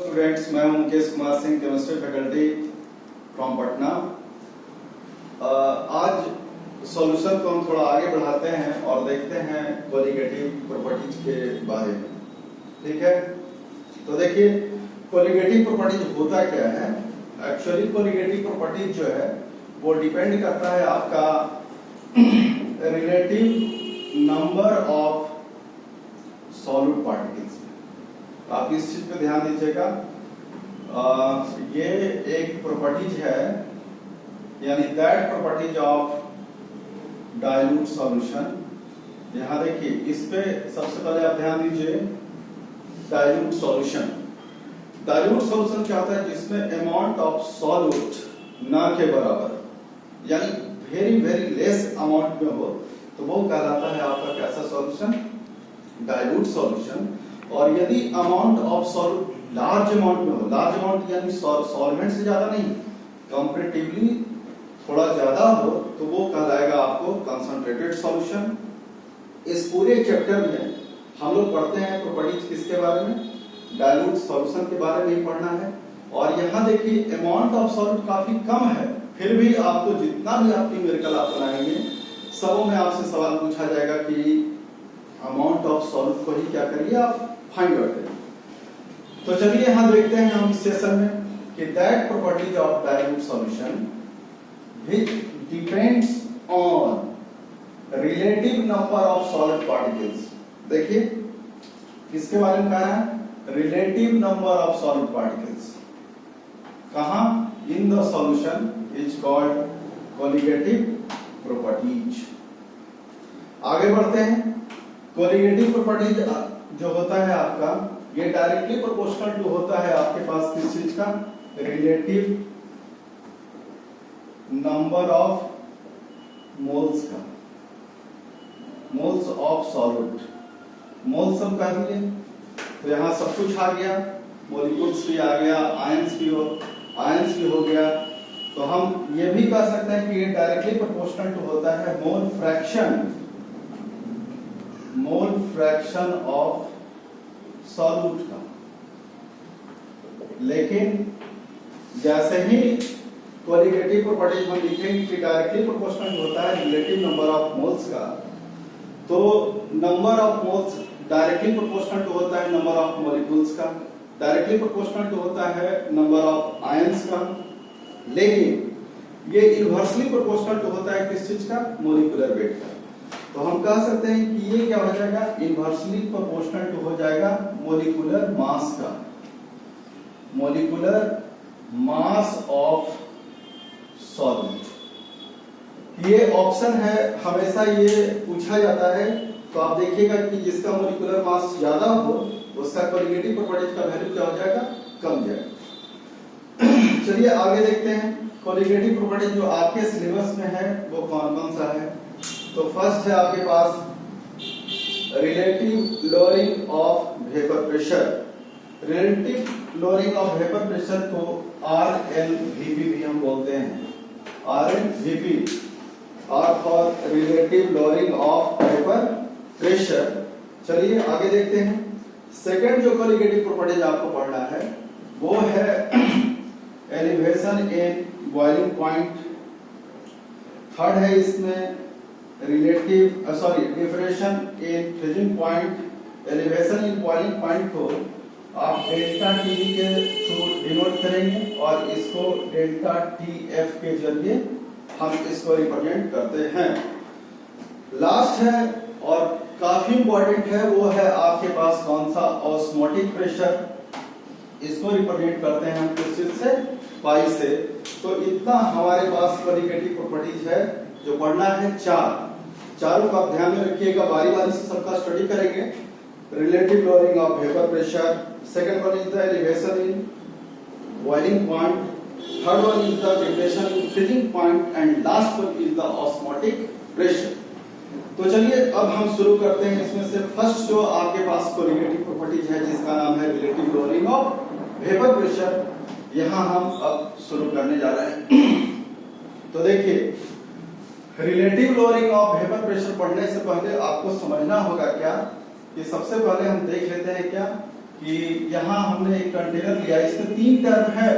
Students, मैं हूं Mukesh Kumar Singh, chemistry faculty from Patna. आज सॉल्यूशन को हम थोड़ा आगे बढ़ाते हैं और देखते हैं कोलिगेटिव प्रॉपर्टीज के बारे में। ठीक है, तो देखिए कोलिगेटिव प्रॉपर्टीज होता क्या है। एक्चुअली कोलिगेटिव प्रॉपर्टीज जो है वो डिपेंड करता है आपका relative number of solid particles. आप इस चीज पे ध्यान दीजिएगा। ये एक प्रॉपर्टीज है, यानी that properties of dilute solution. यहां देखिए, इस पे सबसे पहले आप ध्यान दीजिए। डाइल्यूट सॉल्यूशन, डाइल्यूट सॉल्यूशन क्या होता है? जिसमें अमाउंट ऑफ सॉल्यूट ना के बराबर, यानी वेरी वेरी लेस अमाउंट में हो, तो वो कहलाता है आपका कैसा सॉल्यूशन? Dilute solution. और यदि amount of solute large amount में हो, लार्ज अमाउंट यानी सॉल्वेंट से ज्यादा नहीं, कंपैरेटिवली थोड़ा ज्यादा हो, तो वो कहलाएगा आपको कंसंट्रेटेड सॉल्यूशन। इस पूरे चैप्टर में हम लोग पढ़ते हैं प्रॉपर्टीज किसके बारे में? डाइल्यूट सॉल्यूशन के बारे में ही पढ़ना है। और यहाँ देखिए अमाउंट ऑफ सॉल्यूट काफी कम है, फिर भी आपको जितना भी आप न्यूमेरिकल आप बनाएंगे, सबों में आपसे सवाल पूछा जाएगा कि अमाउंट ऑफ सॉल्यूट को ही क्या करिए आप फाइंड आउट करिए। तो चलिए यहां देखते हैं हम इस सेशन में कि that properties of dilute solution which depends on relative number of solid particles. देखिए किसके बारे में कहा है? Relative number of solid particles. कहां? In the solution is called colligative properties. आगे बढ़ते हैं। कोलिगेटिव प्रॉपर्टीज जो होता है आपका, ये डायरेक्टली प्रोपोर्शनल टू होता है आपके पास किस चीज का? रिलेटिव नंबर ऑफ मोल्स का, मोल्स ऑफ सॉल्यूट। मोल्स हम कह दिए, तो यहां सब कुछ आ गया, मॉलिक्यूल्स भी आ गया, आयंस भी हो गया। तो हम ये भी कह सकते हैं कि ये डायरेक्टली प्रोपोर्शनल टू होता है मोल फ्रैक्शन ऑफ सॉल्यूट का। लेकिन जैसे ही कोलिगेटिव प्रॉपर्टीज हम लिखेंगे कि डायरेक्टली प्रोपोर्शनल होता है रिलेटिव नंबर ऑफ मोल्स का, तो number of moles directly proportional to होता है नंबर ऑफ मॉलिक्यूल्स का, डायरेक्टली प्रोपोर्शनल टू होता है नंबर ऑफ आयंस का। लेकिन ये इनवर्सली प्रोपोर्शनल टू होता है किस चीज का? मॉलिक्यूलर वेट का। तो हम कह सकते हैं कि ये क्या हो जाएगा? इनवर्सली प्रोपोर्शनल टू हो जाएगा मॉलिक्यूलर मास का, मॉलिक्यूलर मास ऑफ सॉल्यूट। ये ऑप्शन है, हमेशा ये पूछा जाता है। तो आप देखिएगा कि जिसका मॉलिक्यूलर मास ज्यादा हो उसका कोलिगेटिव प्रॉपर्टीज का वैल्यू क्या हो जाएगा? कम जाएगा। चलिए आगे देखते हैं कोलिगेटिव प्रॉपर्टीज जो आपके सिलेबस में है वो कौन कौन सा है। तो फर्स्ट है आपके पास relative lowering of vapour pressure. Relative lowering of vapour pressure को RLVP भी हम बोलते हैं। RLVP, R for relative lowering of vapour pressure. चलिए आगे देखते हैं। सेकंड जो कोलिगेटिव प्रॉपर्टीज आपको पढ़ना है वो है elevation in boiling point. Third है इसमें differentiation in freezing point. Elevation in boiling point को आप डेल्टा टी के थ्रू डिनोट करेंगे और इसको डेल्टा TF के जरिए हम इसको रिप्रेजेंट करते हैं। लास्ट है और काफी इंपॉर्टेंट है, वो है आपके पास कौन सा? Osmotic pressure. इसको रिप्रेजेंट करते हैं हम किस चीज से? पाई से। तो इतना हमारे पास कोलिगेटिव प्रॉपर्टीज है जो पढ़ना है। चारों का ध्यान में रखिएगा, बारी बारी से सबका स्टडी करेंगे। Relative lowering of vapour pressure, second one is the elevation in boiling point, third one is the differentiation in freezing point and last one is the osmotic pressure. तो चलिए अब हम शुरू करते हैं। इसमें से फर्स्ट जो आपके पास कोलिगेटिव प्रॉपर्टीज है जिसका नाम है relative lowering of vapour pressure, यहां हम अब शुरू करने जा रहे हैं। तो देखिए relative lowering of vapour pressure पढ़ने से पहले आपको समझना होगा क्या कि सबसे पहले हम देख लेते हैं क्या कि यहाँ हमने एक कंटेनर लिया, इसमें 3 टर्म है।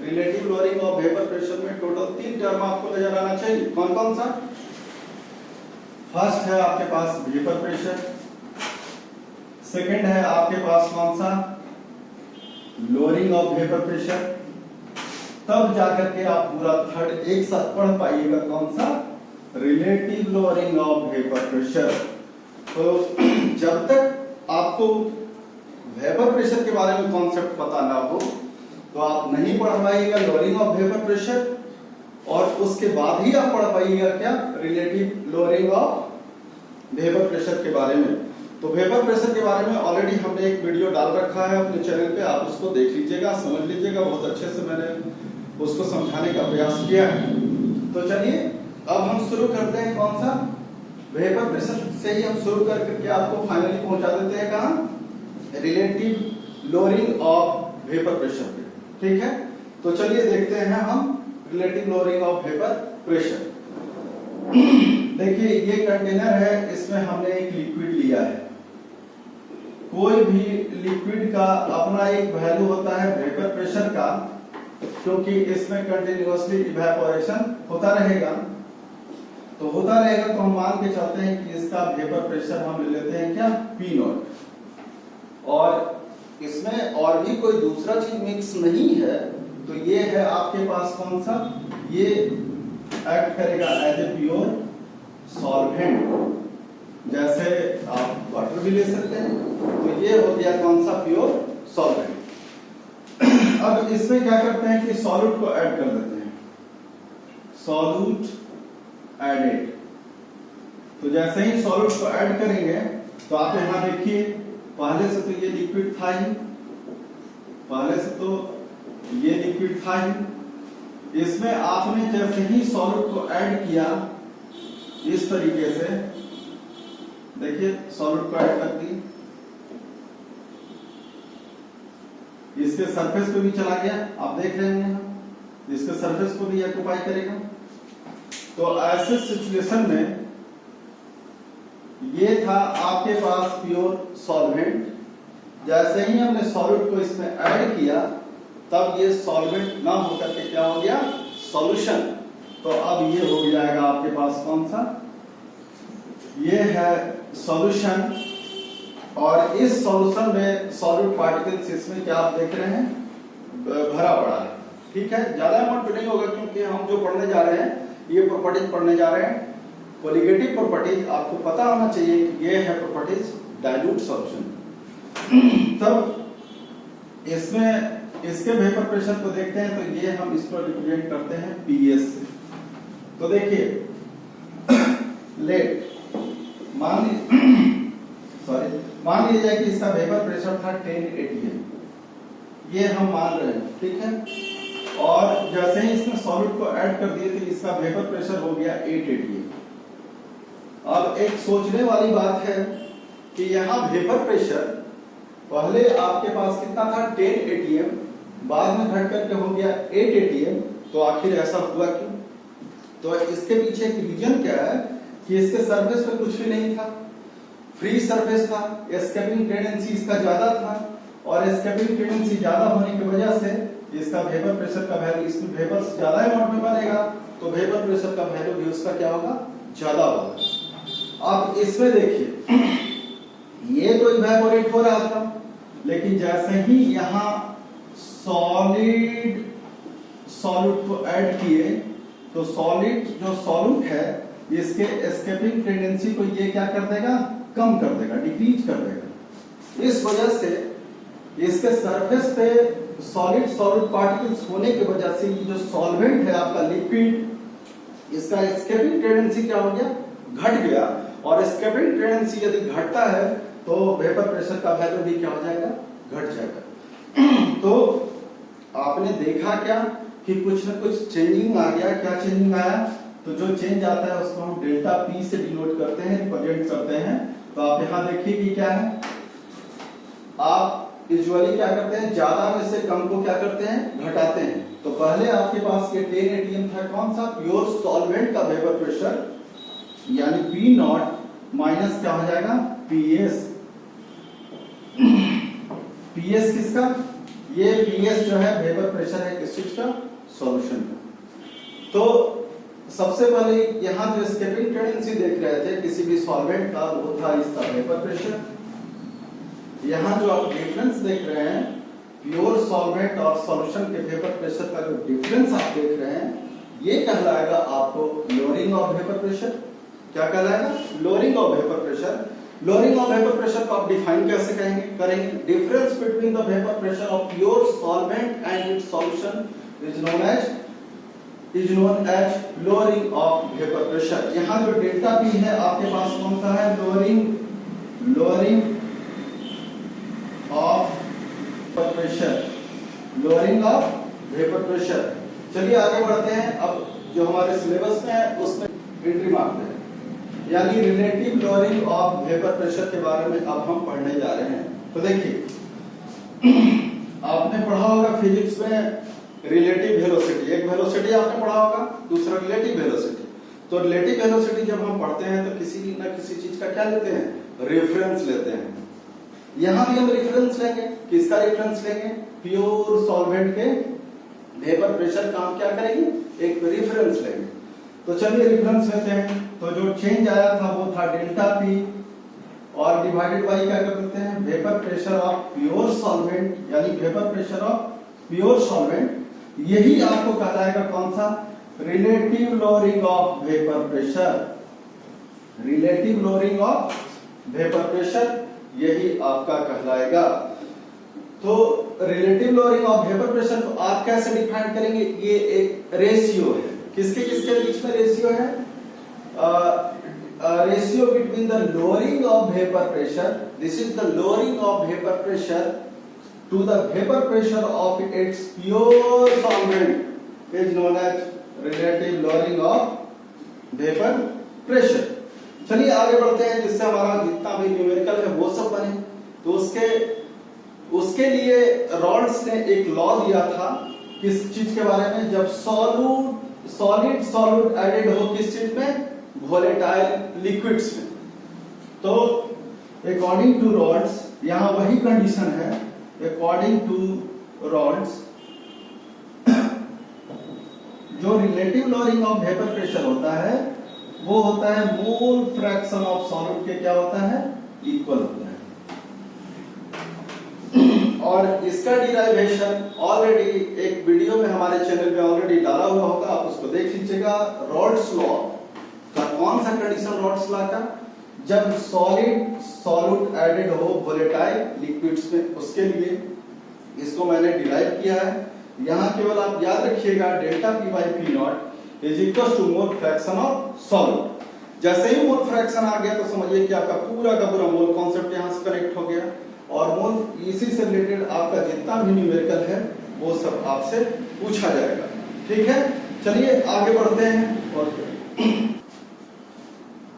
Relative lowering of vapour pressure में टोटल 3 टर्म आपको नजर आना चाहिए। कौन कौन सा? फर्स्ट है आपके पास वेपर प्रेशर, सेकंड है आपके पास कौन सा? लोअरिंग ऑफ वेपर प्रेशर, तब जाकर के आप पूरा थर्ड एक साथ पढ़ पाइएगा। कौन सा? Relative lowering of vapour pressure. तो जब तक आपको वेपर प्रेशर के बारे में कॉन्सेप्ट पता ना हो तो आप नहीं पढ़ पाइएगा लोअरिंग ऑफ वेपर प्रेशर, और उसके बाद ही आप पढ़ पाइएगा क्या? Relative lowering of vapour pressure के बारे में। तो वेपर प्रेशर के बारे में ऑलरेडी हमने एक वीडियो डाल रखा है अपने चैनल पे, आप उसको देख लीजिएगा, समझ लीजिएगा। बहुत अच्छे से मैंने उसको समझाने का प्रयास किया है। तो चलिए अब हम शुरू करते हैं। कौन सा? वेपर प्रेशर से ही हम शुरू करके आपको फाइनली पहुंचा देते हैं कहां? Relative lowering of vapour pressure पे। ठीक है, तो चलिए देखते हैं हम relative lowering of vapour pressure. देखिए ये कंटेनर है, इसमें हमने एक लिक्विड लिया है। कोई भी लिक्विड का अपना एक वैल्यू होता है वेपर प्रेशर का, क्योंकि इसमें कंटिन्यूअसली इवेपोरेशन होता रहेगा। तो होता रहेगा तो हम मान के चलते हैं कि इसका वेपर प्रेशर हम ले लेते हैं क्या? P not. और इसमें और भी कोई दूसरा चीज मिक्स नहीं है, तो ये है आपके पास कौन सा? ये एक्ट करेगा एज ए प्योर सॉल्वेंट, जैसे आप वाटर भी ले सकते हैं। तो ये हो गया कौन सा? Pure solvent. अब इसमें क्या करते हैं कि सॉल्यूट को ऐड कर देते हैं। Solute added. तो जैसे ही सॉल्यूट को ऐड करेंगे तो आप यहां देखिए, पहले से तो ये लिक्विड था ही, पहले से तो ये लिक्विड था ही। इसमें आपने जैसे ही सॉल्यूट को ऐड किया इस तरीके से, देखिए सॉल्यूट को ऐड कर दी, इसके सरफेस पे भी चला गया, आप देख रहे हैं इसके सरफेस को भी ऑक्युपाई करेगा। तो ऐसे सिचुएशन में ये था आपके पास प्योर सॉल्वेंट। जैसे ही हमने सॉल्यूट को इसमें ऐड किया तब ये सॉल्वेंट ना होकर के क्या हो गया? सॉल्यूशन। तो अब ये हो जाएगा आपके पास कौन सा? ये है सॉल्यूशन। और इस सॉल्यूशन में सॉल्यूट पार्टिकल्स इसमें क्या आप देख रहे हैं? भरा पड़ा है। ठीक है, ज्यादा अमाउंट नहीं होगा क्योंकि हम जो पढ़ने जा रहे हैं ये प्रॉपर्टीज पढ़ने जा रहे हैं। कोलिगेटिव प्रॉपर्टीज आपको पता होना चाहिए। ये है प्रॉपर्टीज डाइल्यूट सॉल्यूशन। तब इसमें इसके वेपर प्रेशर को देखते हैं तो ये हम इसको रिप्रेजेंट करते हैं PS से। तो देखिए लेट मान लीजिए कि इसका वेपर प्रेशर था 10 atm, ये हम मान रहे हैं। ठीक है, और जैसे ही इसमें सॉल्यूट को ऐड कर दिए तो इसका वेपर प्रेशर हो गया 8 atm। अब एक सोचने वाली बात है कि यहाँ वेपर प्रेशर पहले आपके पास कितना था? 10 atm, बाद में घट करके हो गया 8 atm। तो आखिर ऐसा हुआ क्यों? तो इसके पीछे एक रीजन क्या है कि इसके सरफेस पे कुछ भी नहीं था, फ्री सरफेस था, एस्केपिंग टेंडेंसी इसका ज्यादा था, और एस्केपिंग टेंडेंसी ज्यादा होने की वजह से इसका वेपर प्रेशर का वैल्यू, इसमें वेपर ज्यादा अमाउंट में बनेगा तो वेपर प्रेशर का वैल्यू भी उसका क्या होगा? ज्यादा होगा। अब इसमें देखिए ये तो इवेपोरेट हो रहा था, लेकिन जैसे ही यहाँ सॉलिड सॉल्यूट को ऐड किए तो सॉलिड जो सॉल्यूट है इसके एस्केपिंग टेंडेंसी को ये क्या कर देगा? कम कर देगा, डिक्रीज कर देगा। इस वजह से इसके सरफेस पे सॉलिड सॉल्यूट पार्टिकल्स होने की वजह से ये जो सॉल्वेंट है आपका लिक्विड, इसका एस्केपिंग टेंडेंसी क्या हो गया? घट गया। और एस्केपिंग टेंडेंसी यदि घटता है तो वेपर प्रेशर का वैल्यू भी क्या हो जाएगा? घट जाएगा। तो आपने देखा क्या कि कुछ ना कुछ चेंजिंग आ गया। क्या चेंजिंग आया? तो जो चेंज आता है उसको हम डेल्टा P से डिनोट करते हैं, रिप्रेजेंट करते हैं। तो आप यहाँ देखिए कि क्या है, आप यूजुअली क्या करते हैं? ज्यादा में से कम को क्या करते हैं? घटाते हैं। तो पहले आपके पास ये 10 atm था, कौन सा? प्योर सॉल्वेंट का वेपर प्रेशर, यानी P नॉट माइनस क्या हो जाएगा? PS। पीएस किसका, ये पीएस जो है वेपर प्रेशर है किस चीज का, सॉल्यूशन का। तो सबसे पहले यहाँ जो एस्केपिंग टेंडेंसी देख रहे थे किसी भी सॉल्वेंट का, वो था इसका वेपर प्रेशर। यहाँ जो आप डिफरेंस देख रहे हैं प्योर सॉल्वेंट और सॉल्यूशन के वेपर प्रेशर का जो डिफरेंस आप देख रहे हैं, ये कहलाएगा आपको लोअरिंग ऑफ वेपर प्रेशर। क्या कहलाएगा, lowering of vapour pressure. Lowering of vapour pressure को आप डिफाइन कैसे करेंगे, difference between the vapour pressure of pure solvent and its solution is known as lowering of vapour pressure. यहाँ जो delta P है आपके पास कौन सा है, lowering of vapour pressure, lowering of vapour pressure. चलिए आगे बढ़ते हैं। अब जो हमारे सिलेबस में है उसमें एंट्री मारते हैं, यानी relative lowering of vapour pressure के बारे में अब हम पढ़ने जा रहे हैं। तो देखिए आपने पढ़ा होगा फिजिक्स में रिलेटिव वेलोसिटी, एक वेलोसिटी आपने पढ़ा होगा, दूसरा रिलेटिव वेलोसिटी। तो रिलेटिव वेलोसिटी जब हम पढ़ते हैं तो किसी न किसी चीज का क्या लेते हैं, रेफरेंस लेते हैं। यहां भी हम रेफरेंस लेंगे, किसका रेफरेंस लेंगे, प्योर सॉल्वेंट के वेपर प्रेशर का हम क्या करेंगे, एक रेफरेंस लेंगे। तो चलिए रेफरेंस लेते हैं। तो जो चेंज आया था वो था डेल्टा पी और डिवाइडेड बाय क्या कर देते हैं, vapour pressure of pure solvent, यानी vapour pressure of pure solvent. यही आपको कहलाएगा कौन सा, relative lowering of vapour pressure, relative lowering of vapour pressure, यही आपका कहलाएगा। तो relative lowering of vapour pressure को आप कैसे डिफाइन करेंगे, ये एक रेशियो है, किसके किसके बीच में रेशियो है, ratio between the lowering of vapour pressure, this is the lowering of vapour pressure to the vapor pressure of its pure solvent is known as relative lowering of vapor pressure। चलिए आगे बढ़ते हैं, जिससे हमारा जितना भी numerical है वो सब बने। तो उसके लिए रॉल्स ने एक लॉ दिया था, किस चीज के बारे में, जब सॉलिड एडेड हो किस चीज में, वोलेटाइल लिक्विड्स में। तो अकॉर्डिंग टू रॉल्स यहाँ वही कंडीशन है, अकॉर्डिंग टू रॉल्स जो relative lowering of vapour pressure होता है वो होता है मोल फ्रैक्शन ऑफ सॉलिड के क्या होता है, इक्वल होता है। और इसका डिराइवेशन ऑलरेडी एक वीडियो में हमारे चैनल पे ऑलरेडी डाला हुआ होगा, आप उसको देख लीजिएगा। रॉल्स लॉ का कौन सा कंडीशन, रॉल्स लॉ का जब सॉलिड एडेड हो वोलेटाइल लिक्विड्स में, उसके लिए इसको मैंने डिराइव किया है। यहाँ केवल आप याद रखिएगा delta P by P naught is equal to mole fraction of solid. जैसे ही मोल फ्रैक्शन आ गया तो समझिए कि आपका पूरा का पूरा मोल कॉन्सेप्ट यहाँ से कनेक्ट हो गया, और मोल इसी से रिलेटेड आपका जितना भी न्यूमेरिकल है वो सब आपसे पूछा जाएगा। ठीक है, चलिए आगे बढ़ते हैं और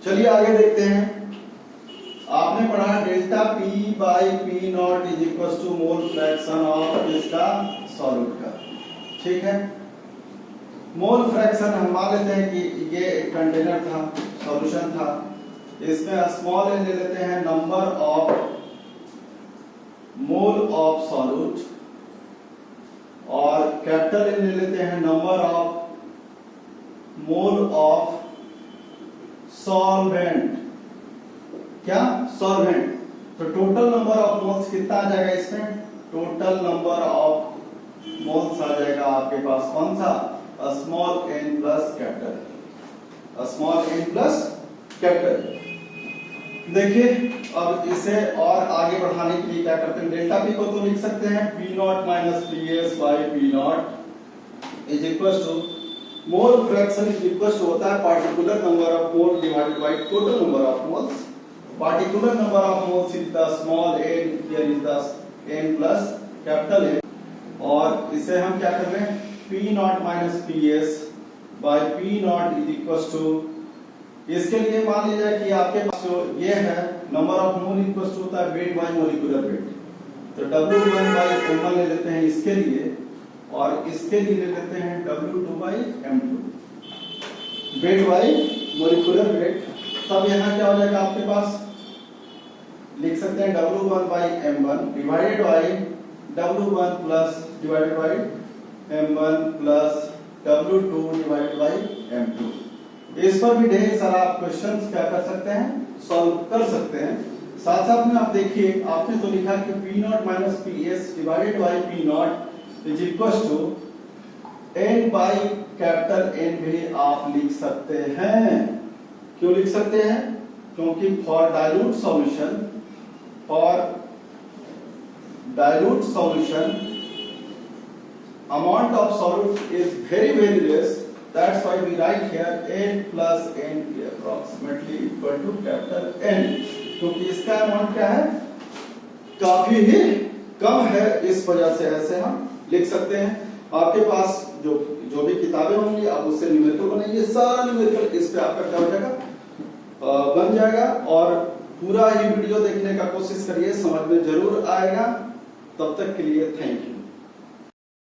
चलिए आगे देखते हैं। आपने पढ़ा delta P by P naught is equal to mole fraction of इसका सॉलिड का। ठीक है, मोल फ्रैक्शन हम मान लेते हैं कि ये एक कंटेनर था, सॉल्यूशन था, इसमें स्मॉल एन ले लेते हैं, number of mole of solute, और कैपिटल एन ले लेते हैं, number of mole of solvent. क्या, सॉल्वेंट। तो टोटल नंबर ऑफ मोल्स कितना आ जाएगा इसमें, टोटल नंबर ऑफ मोल्स आ जाएगा आपके पास कौन सा, small N plus capital, small N plus capital. देखिए अब इसे और आगे बढ़ाने के लिए क्या करते हैं, डेल्टा पी को तो लिख सकते हैं P naught minus P S by P naught is equal to mole fraction is equal to होता है particular number of mole divided by total number of moles. Particular number of moles is the small n, here is the n plus capital N, और इसे हम क्या कर रहे हैं, P naught minus P S by P naught is equal to, इसके लिए मान लीजिए कि आपके पास जो ये है number of mole equal to होता है वेट बाई मोलिकुलर वेट, तो W1 बाई M1 ले लेते हैं इसके लिए, और इसके लिए ले लेते हैं W2 by M2, weight by molecular weight. तब यहाँ क्या हो जाएगा आपके पास, लिख सकते हैं W1 by M1 divided by W1 plus divided by M1 plus W2 divided by M2। इस पर भी ढेर सारा आप क्वेश्चंस क्या कर सकते हैं, सॉल्व कर सकते हैं। साथ साथ में आप देखिए, आपने तो लिखा कि P0 minus PS divided by P0 is equal to N by capital N भी आप लिख सकते हैं। क्यों लिख सकते हैं? क्योंकि for dilute solution amount of solute is very less, that's why we write here N plus N approximately equal to capital N, क्योंकि इसका अमाउंट क्या है, काफी ही कम है, इस वजह से ऐसे हम लिख सकते हैं। आपके पास जो भी किताबें होंगी आप उससे न्यूमेरिकल बनाइए, सारा न्यूमेरिकल इस पे आपका क्या हो जाएगा, बन जाएगा। और पूरा ही वीडियो देखने का कोशिश करिए, समझ में जरूर आएगा। तब तक के लिए थैंक यू।